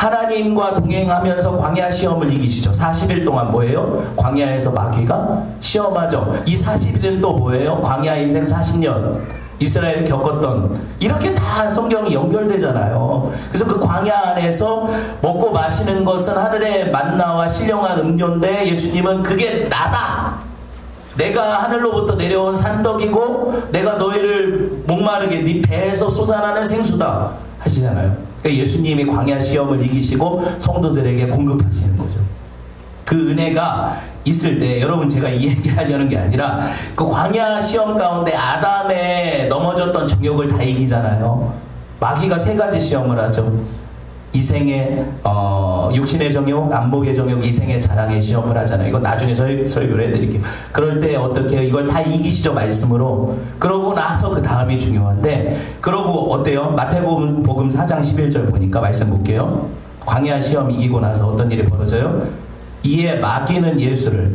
하나님과 동행하면서 광야 시험을 이기시죠. 40일 동안 뭐예요? 광야에서 마귀가 시험하죠. 이 40일은 또 뭐예요? 광야 인생 40년 이스라엘이 겪었던, 이렇게 다 성경이 연결되잖아요. 그래서 그 광야 안에서 먹고 마시는 것은 하늘의 만나와 신령한 음료인데 예수님은 그게 나다, 내가 하늘로부터 내려온 산떡이고 내가 너희를 목마르게 네 배에서 솟아나는 생수다 하시잖아요. 그러니까 예수님이 광야 시험을 이기시고 성도들에게 공급하시는 거죠. 그 은혜가 있을 때, 여러분 제가 이 얘기하려는 게 아니라 그 광야 시험 가운데 아담의 넘어졌던 정욕을 다 이기잖아요. 마귀가 3가지 시험을 하죠. 이생의 육신의 정욕, 안목의 정욕, 이생의 자랑의 시험을 하잖아요. 이거 나중에 설교를 해드릴게요. 그럴 때 어떻게 해요? 이걸 다 이기시죠, 말씀으로. 그러고 나서 그 다음이 중요한데, 그러고 어때요? 마태복음 4장 11절 보니까 말씀 볼게요. 광야 시험 이기고 나서 어떤 일이 벌어져요? 이에 마귀는 예수를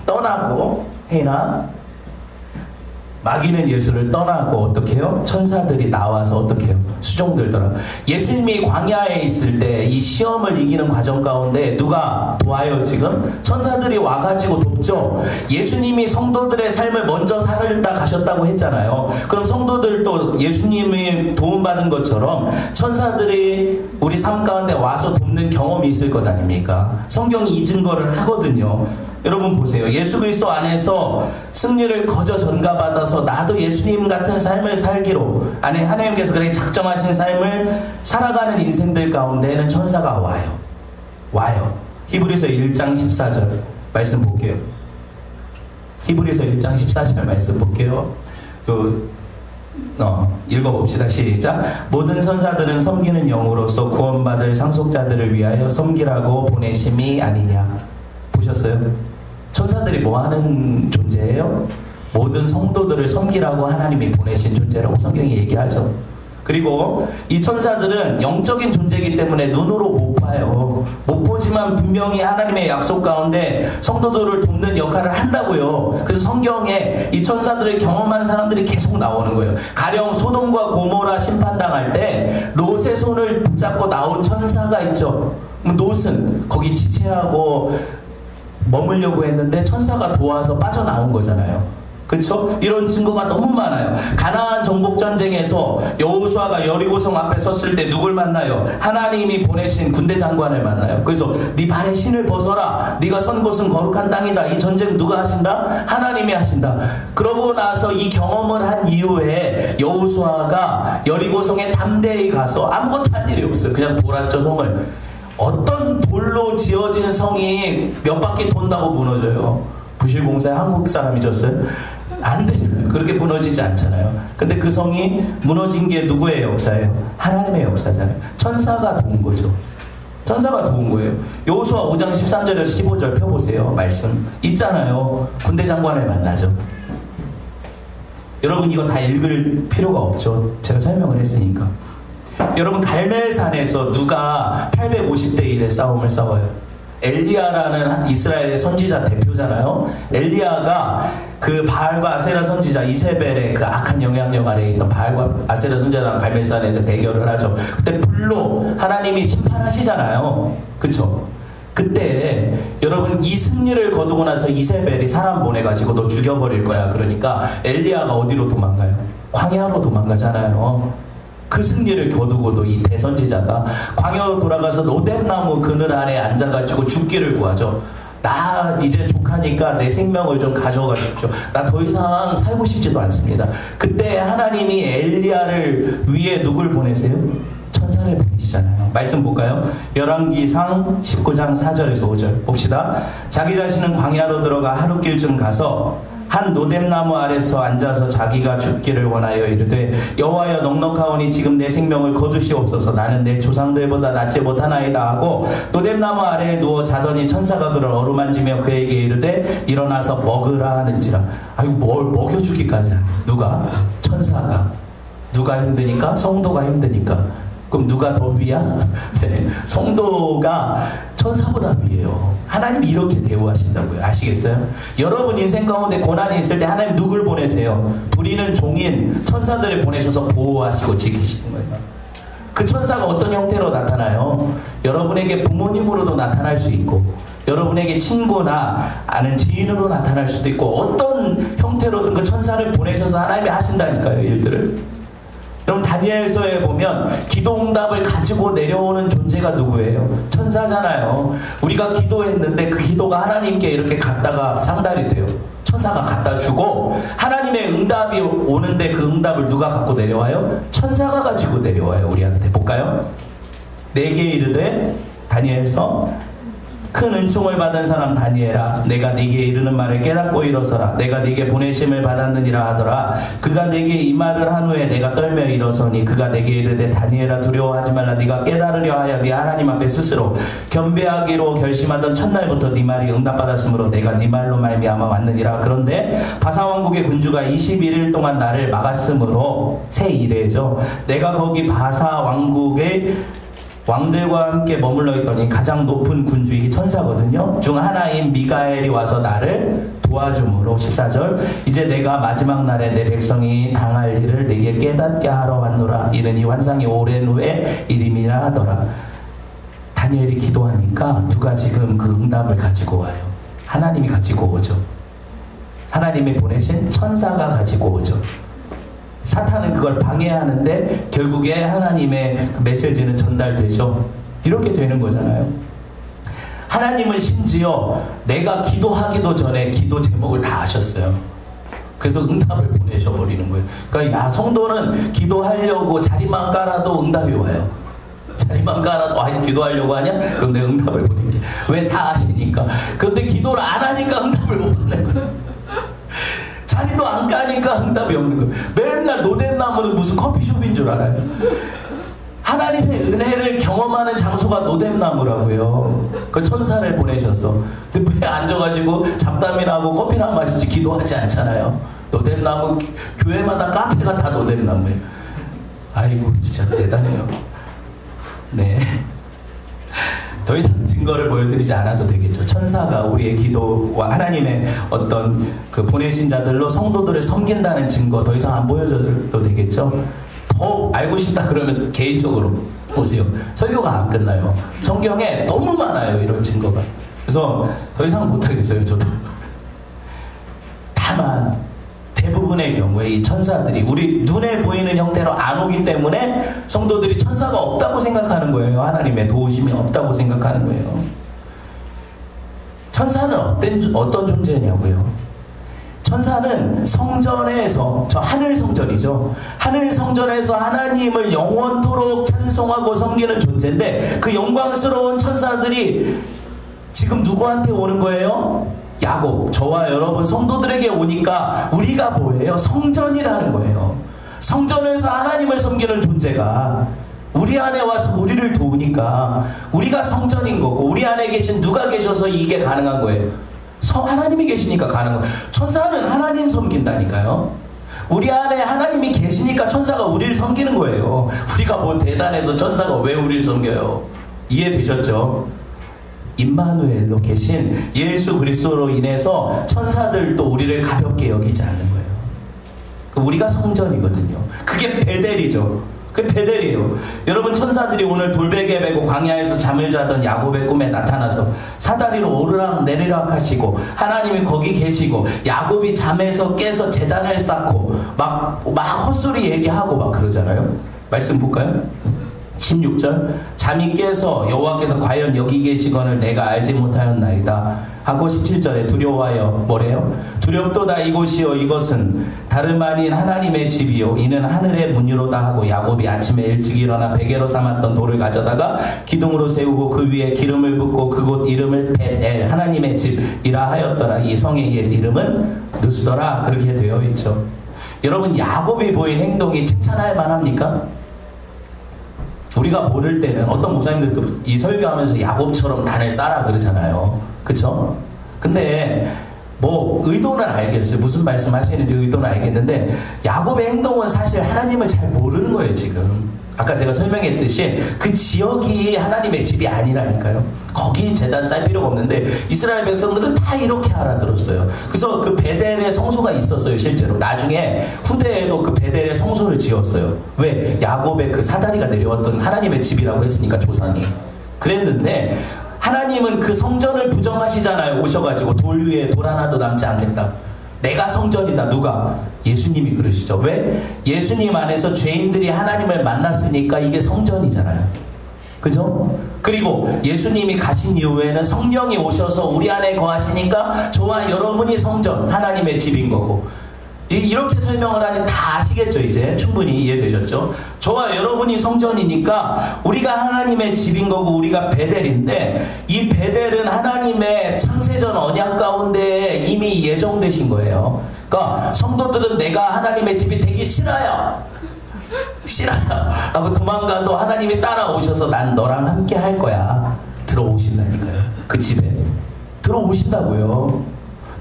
떠나고, 마귀는 예수를 떠나고 어떻게 해요? 천사들이 나와서 어떻게 해요? 수종들더라. 예수님이 광야에 있을 때 이 시험을 이기는 과정 가운데 누가 도와요 지금? 천사들이 와가지고 돕죠. 예수님이 성도들의 삶을 먼저 살다 가셨다고 했잖아요. 그럼 성도들도 예수님이 도움받은 것처럼 천사들이 우리 삶 가운데 와서 돕는 경험이 있을 것 아닙니까? 성경이 이 증거를 하거든요. 여러분 보세요. 예수 그리스도 안에서 승리를 거저 전가받아서 나도 예수님 같은 삶을 살기로 하나님께서 그렇게 작정하신 삶을 살아가는 인생들 가운데는 천사가 와요. 히브리서 1장 14절 말씀 볼게요. 히브리서 1장 14절 말씀 볼게요. 읽어봅시다. 시작. 모든 천사들은 섬기는 영으로서 구원받을 상속자들을 위하여 섬기라고 보내심이 아니냐. 보셨어요? 천사들이 뭐 하는 존재예요? 모든 성도들을 섬기라고 하나님이 보내신 존재라고 성경이 얘기하죠. 그리고 이 천사들은 영적인 존재이기 때문에 눈으로 못 봐요. 못 보지만 분명히 하나님의 약속 가운데 성도들을 돕는 역할을 한다고요. 그래서 성경에 이 천사들을 경험한 사람들이 계속 나오는 거예요. 가령 소돔과 고모라 심판당할 때 롯의 손을 붙잡고 나온 천사가 있죠. 롯은 거기 지체하고 머물려고 했는데 천사가 도와서 빠져나온 거잖아요. 그쵸? 이런 증거가 너무 많아요. 가나안 정복 전쟁에서 여호수아가 여리고성 앞에 섰을 때 누굴 만나요? 하나님이 보내신 군대 장관을 만나요. 그래서 네 발에 신을 벗어라. 네가 선 곳은 거룩한 땅이다. 이 전쟁 누가 하신다? 하나님이 하신다. 그러고 나서 이 경험을 한 이후에 여호수아가 여리고성에 담대히 가서 아무것도 한 일이 없어요. 그냥 돌았죠, 성을. 어떤 돌로 지어진 성이 몇 바퀴 돈다고 무너져요? 부실공사에 한국 사람이 졌어요? 안 되잖아요. 그렇게 무너지지 않잖아요. 근데 그 성이 무너진 게 누구의 역사예요? 하나님의 역사잖아요. 천사가 도운 거죠. 천사가 도운 거예요. 여호수아 5장 13절에서 15절 펴보세요. 말씀 있잖아요. 군대 장관을 만나죠. 여러분 이거 다 읽을 필요가 없죠. 제가 설명을 했으니까. 여러분 갈멜산에서 누가 850대 1의 싸움을 싸워요? 엘리야라는 이스라엘의 선지자 대표잖아요. 엘리야가 그 바알과 아세라 선지자 이세벨의 그 악한 영향력 아래에 있던 바알과 아세라 선지자랑 갈멜산에서 대결을 하죠. 그때 불로 하나님이 심판하시잖아요. 그쵸? 그때 여러분 이 승리를 거두고 나서 이세벨이 사람 보내가지고 너 죽여버릴 거야. 그러니까 엘리야가 어디로 도망가요? 광야로 도망가잖아요. 그 승리를 거두고도 이 대선지자가 광야로 돌아가서 로뎀나무 그늘 아래 앉아가지고 죽기를 구하죠. 나 이제 족하니까 내 생명을 좀 가져가 주십시오. 나 더 이상 살고 싶지도 않습니다. 그때 하나님이 엘리야를 위해 누굴 보내세요? 천사를 보내시잖아요. 말씀 볼까요? 열왕기상 19장 4절에서 5절 봅시다. 자기 자신은 광야로 들어가 하루길쯤 가서 한 노뎀나무 아래서 앉아서 자기가 죽기를 원하여 이르되 여호와여 넉넉하오니 지금 내 생명을 거두시옵소서. 나는 내 조상들보다 낫지 못하나이다 하고 노뎀나무 아래에 누워 자더니 천사가 그를 어루만지며 그에게 이르되 일어나서 먹으라 하는지라. 아이고 뭘 먹여주기까지 하네. 누가? 천사가. 누가 힘드니까? 성도가 힘드니까. 그럼 누가 더 위야? 네, 성도가 천사보다 위에요. 하나님이 이렇게 대우하신다고요. 아시겠어요? 여러분 인생 가운데 고난이 있을 때 하나님 누굴 보내세요? 부리는 종인 천사들을 보내셔서 보호하시고 지키시는 거예요. 그 천사가 어떤 형태로 나타나요? 여러분에게 부모님으로도 나타날 수 있고, 여러분에게 친구나 아는 지인으로 나타날 수도 있고, 어떤 형태로든 그 천사를 보내셔서 하나님이 하신다니까요, 일들을. 여러분, 다니엘서에 보면 기도응답을 가지고 내려오는 존재가 누구예요? 천사잖아요. 우리가 기도했는데 그 기도가 하나님께 이렇게 갔다가 상달이 돼요. 천사가 갖다 주고, 하나님의 응답이 오는데 그 응답을 누가 갖고 내려와요? 천사가 가지고 내려와요, 우리한테. 볼까요? 내게 이르되, 다니엘서, 큰 은총을 받은 사람 다니엘아, 내가 네게 이르는 말을 깨닫고 일어서라. 내가 네게 보내심을 받았느니라 하더라. 그가 네게 이 말을 한 후에 내가 떨며 일어서니, 그가 네게 이르되 다니엘아, 두려워하지 말라. 네가 깨달으려 하여 네 하나님 앞에 스스로 겸비하기로 결심하던 첫날부터 네 말이 응답받았으므로 내가 네 말로 말미암아 왔느니라. 그런데 바사왕국의 군주가 21일 동안 나를 막았으므로, 새 이래죠. 내가 거기 바사왕국의 왕들과 함께 머물러 있더니 가장 높은 군주이기 천사거든요. 중 하나인 미가엘이 와서 나를 도와주므로, 14절, 이제 내가 마지막 날에 내 백성이 당할 일을 내게 깨닫게 하러 왔노라. 이는 이 환상이 오랜 후에 이름이라 하더라. 다니엘이 기도하니까 누가 지금 그 응답을 가지고 와요? 하나님이 가지고 오죠. 하나님이 보내신 천사가 가지고 오죠. 사탄은 그걸 방해하는데 결국에 하나님의 메시지는 전달되죠. 이렇게 되는 거잖아요. 하나님은 심지어 내가 기도하기도 전에 기도 제목을 다 하셨어요. 그래서 응답을 보내셔버리는 거예요. 그러니까 야, 성도는 기도하려고 자리만 깔아도 응답이 와요. 자리만 깔아도 기도하려고 하냐? 그럼 내가 응답을 보낼게. 왜? 다 아시니까. 그런데 기도를 안 하니까 응답을 못 받는 거예요. 자리도 안 까니까 응답이 없는 거예요. 맨날 노덴나무는 무슨 커피숍인 줄 알아요. 하나님의 은혜를 경험하는 장소가 노덴나무라고요. 그 천사를 보내셨어. 근데 왜 앉아가지고 잡담이나 하고 커피나 마시지 기도하지 않잖아요. 노덴나무, 교회마다 카페가 다 노덴나무예요. 아이고, 진짜 대단해요. 네. 더 이상 증거를 보여드리지 않아도 되겠죠. 천사가 우리의 기도와 하나님의 어떤 그 보내신 자들로 성도들을 섬긴다는 증거 더 이상 안 보여줘도 되겠죠. 더 알고 싶다 그러면 개인적으로 오세요. 설교가 안 끝나요. 성경에 너무 많아요, 이런 증거가. 그래서 더 이상 못하겠어요, 저도. 다만 대부분의 경우에 이 천사들이 우리 눈에 보이는 형태로 안 오기 때문에 성도들이 천사가 없다고 생각하는 거예요. 하나님의 도우심이 없다고 생각하는 거예요. 천사는 어떤 존재냐고요? 천사는 성전에서, 저 하늘 성전이죠. 하늘 성전에서 하나님을 영원토록 찬송하고 섬기는 존재인데, 그 영광스러운 천사들이 지금 누구한테 오는 거예요? 야곱, 저와 여러분 성도들에게 오니까 우리가 뭐예요? 성전이라는 거예요. 성전에서 하나님을 섬기는 존재가 우리 안에 와서 우리를 도우니까 우리가 성전인 거고, 우리 안에 계신 누가 계셔서 이게 가능한 거예요? 하나님이 계시니까 가능한 거예요. 천사는 하나님 섬긴다니까요. 우리 안에 하나님이 계시니까 천사가 우리를 섬기는 거예요. 우리가 뭐 대단해서 천사가 왜 우리를 섬겨요? 이해되셨죠? 임마누엘로 계신 예수 그리스도로 인해서 천사들도 우리를 가볍게 여기지 않는 거예요. 우리가 성전이거든요. 그게 베델이죠. 그게 베델이에요. 여러분, 천사들이 오늘 돌베개 베고 광야에서 잠을 자던 야곱의 꿈에 나타나서 사다리로 오르락 내리락 하시고, 하나님이 거기 계시고, 야곱이 잠에서 깨서 제단을 쌓고 막 헛소리 얘기하고 막 그러잖아요. 말씀 볼까요? 16절, 잠이 깨서 여호와께서 과연 여기 계시거늘 내가 알지 못하였나이다 하고, 17절에 두려워하여 뭐래요? 두렵도다 이곳이요, 이것은 다름 아닌 하나님의 집이요, 이는 하늘의 문이로다 하고, 야곱이 아침에 일찍 일어나 베개로 삼았던 돌을 가져다가 기둥으로 세우고 그 위에 기름을 붓고 그곳 이름을 벳엘, 하나님의 집이라 하였더라. 이 성의 옛 이름은 누스더라. 그렇게 되어 있죠. 여러분, 야곱이 보인 행동이 칭찬할 만합니까? 우리가 모를 때는 어떤 목사님들도 이 설교하면서 야곱처럼 단을 쌓아 그러잖아요. 그쵸? 근데 뭐 의도는 알겠어요. 무슨 말씀 하시는지 의도는 알겠는데, 야곱의 행동은 사실 하나님을 잘 모르는 거예요, 지금. 아까 제가 설명했듯이 그 지역이 하나님의 집이 아니라니까요. 거기 제단 쌓일 필요가 없는데 이스라엘 백성들은 다 이렇게 알아들었어요. 그래서 그 베델에 성소가 있었어요. 실제로 나중에 후대에도 그 베델에 성소를 지었어요. 왜? 야곱의 그 사다리가 내려왔던 하나님의 집이라고 했으니까 조상이 그랬는데, 하나님은 그 성전을 부정하시잖아요. 오셔가지고 돌 위에 돌 하나도 남지 않겠다. 내가 성전이다. 누가? 예수님이 그러시죠. 왜? 예수님 안에서 죄인들이 하나님을 만났으니까 이게 성전이잖아요. 그죠? 그리고 예수님이 가신 이후에는 성령이 오셔서 우리 안에 거하시니까 저와 여러분이 성전, 하나님의 집인 거고, 이렇게 설명을 하니 다 아시겠죠? 이제 충분히 이해되셨죠? 저와 여러분이 성전이니까 우리가 하나님의 집인 거고 우리가 베델인데, 이 베델은 하나님의 창세전 언약 가운데 이미 예정되신 거예요. 그러니까 성도들은 내가 하나님의 집이 되기 싫어요 라고 도망가도 하나님이 따라오셔서 난 너랑 함께 할 거야. 들어오신다니까요. 그 집에 들어오신다고요.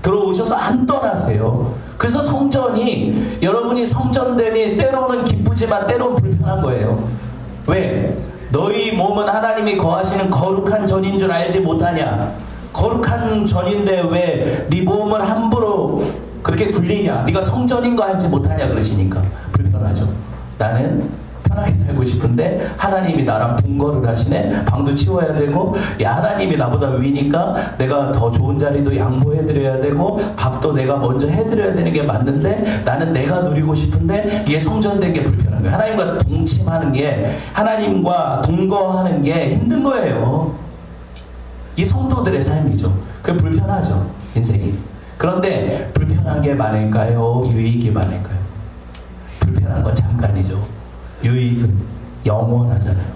들어오셔서 안 떠나세요. 그래서 성전이, 여러분이 성전됨이 때로는 기쁘지만 때로는 불편한 거예요. 왜? 너희 몸은 하나님이 거하시는 거룩한 전인 줄 알지 못하냐? 거룩한 전인데 왜 네 몸을 함부로 그렇게 굴리냐? 네가 성전인 거 알지 못하냐? 그러시니까 불편하죠. 나는 편하게 살고 싶은데 하나님이 나랑 동거를 하시네. 방도 치워야 되고, 야, 하나님이 나보다 위니까 내가 더 좋은 자리도 양보해드려야 되고 밥도 내가 먼저 해드려야 되는 게 맞는데 나는 내가 누리고 싶은데 이게 성전된 게 불편한 거예요. 하나님과 동침하는 게, 하나님과 동거하는 게 힘든 거예요. 이 성도들의 삶이죠. 그게 불편하죠, 인생이. 그런데 불편한 게 많을까요? 유익이 많을까요? 불편한 건 잠깐이죠. 유익은 영원하잖아요.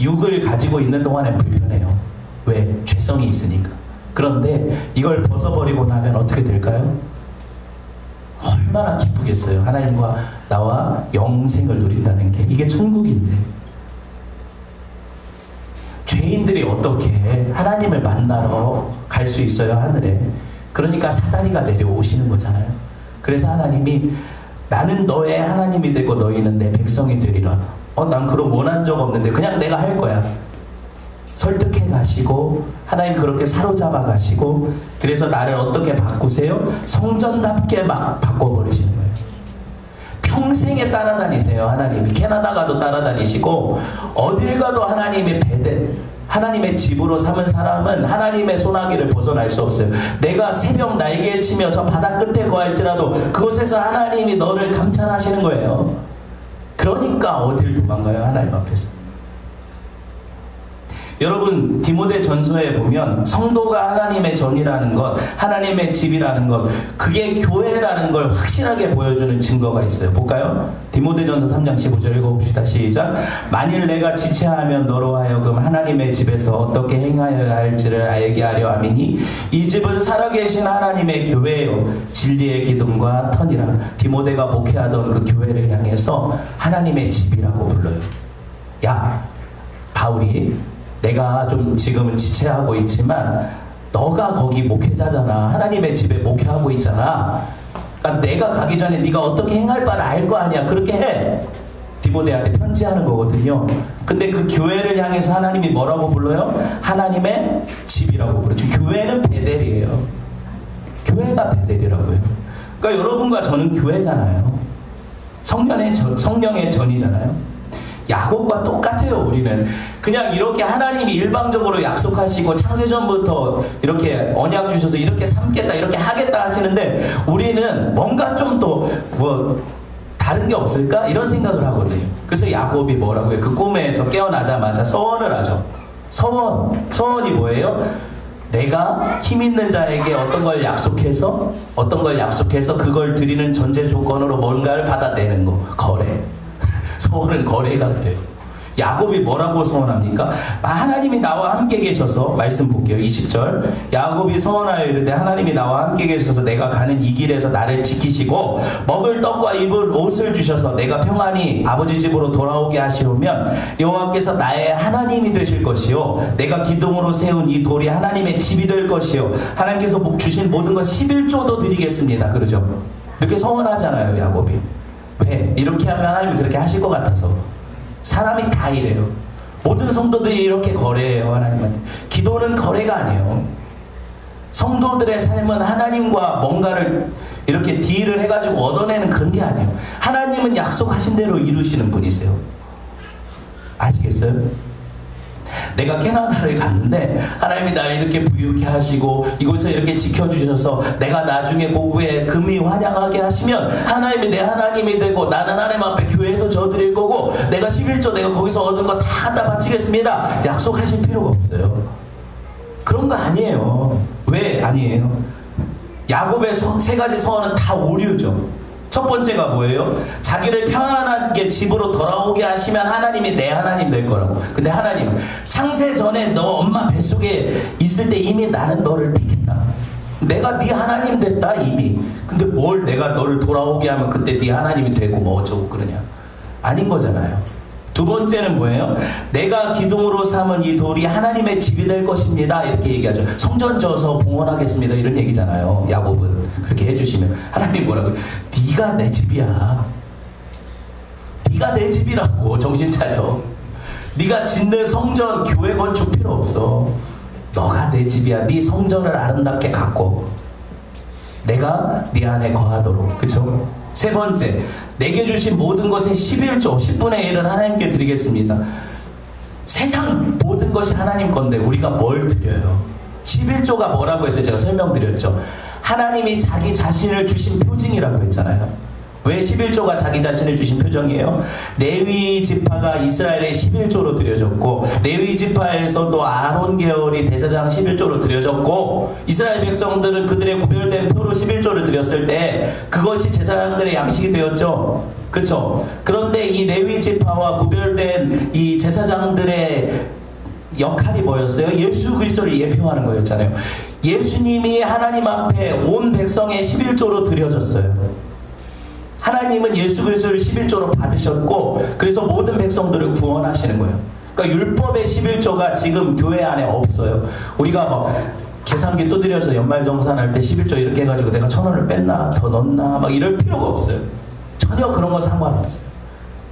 육을 가지고 있는 동안엔 불편해요. 왜? 죄성이 있으니까. 그런데 이걸 벗어버리고 나면 어떻게 될까요? 얼마나 기쁘겠어요. 하나님과 나와 영생을 누린다는 게. 이게 천국인데, 죄인들이 어떻게 하나님을 만나러 갈 수 있어요, 하늘에? 그러니까 사다리가 내려오시는 거잖아요. 그래서 하나님이 나는 너의 하나님이 되고 너희는 내 백성이 되리라. 난 그런 원한 적 없는데 그냥 내가 할 거야. 설득해 가시고, 하나님 그렇게 사로잡아 가시고, 그래서 나를 어떻게 바꾸세요? 성전답게 막 바꿔버리시는 거예요. 평생에 따라다니세요. 하나님이 캐나다 가도 따라다니시고, 어딜 가도 하나님이 하나님의 집으로 삼은 사람은 하나님의 소나기를 벗어날 수 없어요. 내가 새벽 날개 치며 저 바다 끝에 거할지라도 그곳에서 하나님이 너를 감찰하시는 거예요. 그러니까 어딜 도망가요, 하나님 앞에서. 여러분, 디모데 전서에 보면 성도가 하나님의 전이라는 것, 하나님의 집이라는 것, 그게 교회라는 걸 확실하게 보여주는 증거가 있어요. 볼까요? 디모데 전서 3장 15절 읽어봅시다. 시작. 만일 내가 지체하면 너로 하여금 하나님의 집에서 어떻게 행하여야 할지를 알게 하려 함이니 이 집은 살아계신 하나님의 교회요 진리의 기둥과 터니라. 디모데가 목회하던 그 교회를 향해서 하나님의 집이라고 불러요. 야, 바울이, 내가 좀 지금은 지체하고 있지만 너가 거기 목회자잖아. 하나님의 집에 목회하고 있잖아. 그러니까 내가 가기 전에 네가 어떻게 행할 바를 알 거 아니야. 그렇게 해. 디모데한테 편지하는 거거든요. 근데 그 교회를 향해서 하나님이 뭐라고 불러요? 하나님의 집이라고 부르죠. 교회는 베델이에요. 교회가 베델이라고요. 그러니까 여러분과 저는 교회잖아요. 성령의 전이잖아요. 야곱과 똑같아요. 우리는 그냥 이렇게 하나님이 일방적으로 약속하시고 창세전부터 이렇게 언약 주셔서 이렇게 삼겠다, 이렇게 하겠다 하시는데, 우리는 뭔가 좀 더 다른 게 없을까? 이런 생각을 하거든요. 그래서 야곱이 뭐라고 해요? 그 꿈에서 깨어나자마자 서원을 하죠. 서원이 뭐예요? 내가 힘 있는 자에게 어떤 걸 약속해서 그걸 드리는 전제 조건으로 뭔가를 받아내는 거. 거래. 서원은 거래가 돼요. 야곱이 뭐라고 서원합니까? 하나님이 나와 함께 계셔서, 말씀 볼게요. 20절. 야곱이 서원하여 이르되 하나님이 나와 함께 계셔서 내가 가는 이 길에서 나를 지키시고 먹을 떡과 입을 옷을 주셔서 내가 평안히 아버지 집으로 돌아오게 하시오면 여호와께서 나의 하나님이 되실 것이요 내가 기둥으로 세운 이 돌이 하나님의 집이 될 것이요 하나님께서 주신 모든 것 11조도 드리겠습니다. 그러죠. 이렇게 서원하잖아요, 야곱이. 왜? 이렇게 하면 하나님이 그렇게 하실 것 같아서. 사람이 다 이래요. 모든 성도들이 이렇게 거래해요, 하나님한테. 기도는 거래가 아니에요. 성도들의 삶은 하나님과 뭔가를 이렇게 딜을 해가지고 얻어내는 그런 게 아니에요. 하나님은 약속하신 대로 이루시는 분이세요. 아시겠어요? 내가 캐나다를 갔는데 하나님이 날 이렇게 부유케 하시고 이곳에서 이렇게 지켜주셔서 내가 나중에 고국에 금이 환영하게 하시면 하나님이 내 하나님이 되고 나는 하나님 앞에 교회도 져드릴 거고 내가 11조 내가 거기서 얻은 거 다 갖다 바치겠습니다. 약속하실 필요가 없어요. 그런 거 아니에요. 왜 아니에요? 야곱의 세 가지 서원은 다 오류죠. 첫 번째가 뭐예요? 자기를 평안하게 집으로 돌아오게 하시면 하나님이 내 하나님 될 거라고. 근데 하나님은 창세 전에 너 엄마 뱃속에 있을 때 이미 나는 너를 택했다. 내가 네 하나님 됐다 이미. 근데 뭘 내가 너를 돌아오게 하면 그때 네 하나님이 되고 뭐 어쩌고 그러냐. 아닌 거잖아요. 두 번째는 뭐예요? 내가 기둥으로 삼은 이 돌이 하나님의 집이 될 것입니다. 이렇게 얘기하죠. 성전 져서 봉헌하겠습니다. 이런 얘기잖아요. 야곱은 그렇게 해주시면 하나님 뭐라고요? 네가 내 집이야. 네가 내 집이라고. 정신 차려. 네가 짓는 성전 교회 건축 필요 없어. 너가 내 집이야. 네 성전을 아름답게 갖고 내가 네 안에 거하도록. 그쵸? 세 번째, 내게 주신 모든 것의 11조 10분의 1은 하나님께 드리겠습니다. 세상 모든 것이 하나님 건데 우리가 뭘 드려요? 11조가 뭐라고 해서 제가 설명드렸죠. 하나님이 자기 자신을 주신 표징이라고 했잖아요. 왜 11조가 자기 자신을 주신 표정이에요? 레위 지파가 이스라엘의 11조로 드려졌고 레위 지파에서도 아론 계열이 대제사장 11조로 드려졌고 이스라엘 백성들은 그들의 구별된 표로 11조를 드렸을 때 그것이 제사장들의 양식이 되었죠. 그렇죠? 그런데 이 레위 지파와 구별된 이 제사장들의 역할이 뭐였어요? 예수 그리스도를 예표하는 거였잖아요. 예수님이 하나님 앞에 온 백성의 11조로 드려졌어요. 하나님은 예수 그리스도를 11조로 받으셨고 그래서 모든 백성들을 구원하시는 거예요. 그러니까 율법의 11조가 지금 교회 안에 없어요. 우리가 막 계산기 두드려서 연말정산할 때 11조 이렇게 해가지고 내가 1,000원을 뺐나 더 넣나 막 이럴 필요가 없어요. 전혀 그런 거 상관없어요.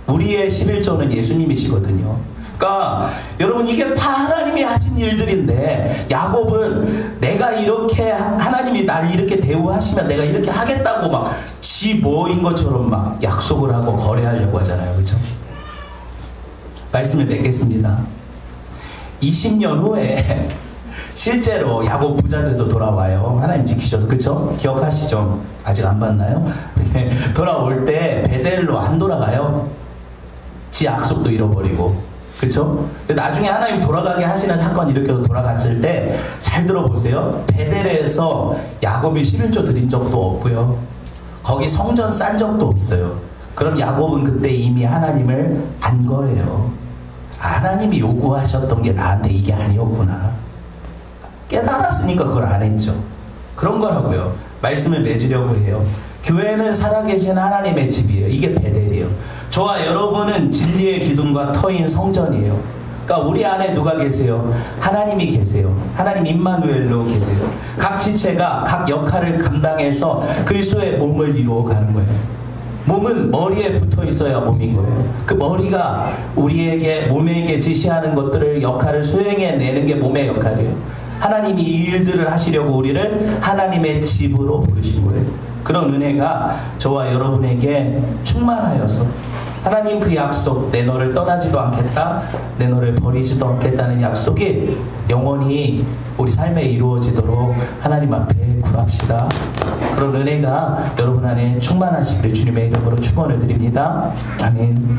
우리의 11조는 예수님이시거든요. 그러니까 여러분 이게 다 하나님이 하신 일들인데 야곱은 내가 이렇게 하나님이 나를 이렇게 대우하시면 내가 이렇게 하겠다고 막 지 뭐인 것처럼 막 약속을 하고 거래하려고 하잖아요. 그렇죠? 말씀을 맺겠습니다. 20년 후에 실제로 야곱 부자 돼서 돌아와요. 하나님 지키셔서. 그쵸? 기억하시죠? 아직 안 봤나요? 돌아올 때 베델로 안 돌아가요. 지 약속도 잃어버리고. 그쵸? 나중에 하나님 돌아가게 하시는 사건이 이렇게 돌아갔을 때 잘 들어보세요. 베델에서 야곱이 11조 드린 적도 없고요. 거기 성전 싼 적도 없어요. 그럼 야곱은 그때 이미 하나님을 안 거예요. 하나님이 요구하셨던 게 나한테 이게 아니었구나. 깨달았으니까 그걸 안 했죠. 그런 거라고요. 말씀을 맺으려고 해요. 교회는 살아계신 하나님의 집이에요. 이게 베델이에요. 저와 여러분은 진리의 기둥과 터인 성전이에요. 그러니까 우리 안에 누가 계세요? 하나님이 계세요. 하나님 임마누엘로 계세요. 각 지체가 각 역할을 감당해서 그리스도의 몸을 이루어가는 거예요. 몸은 머리에 붙어 있어야 몸인 거예요. 그 머리가 우리에게 몸에게 지시하는 것들을 역할을 수행해내는 게 몸의 역할이에요. 하나님이 이 일들을 하시려고 우리를 하나님의 집으로 부르신 거예요. 그런 은혜가 저와 여러분에게 충만하여서 하나님 그 약속, 내 너를 떠나지도 않겠다, 내 너를 버리지도 않겠다는 약속이 영원히 우리 삶에 이루어지도록 하나님 앞에 구합시다. 그런 은혜가 여러분 안에 충만하시기를 주님의 이름으로 축원을 드립니다. 아멘.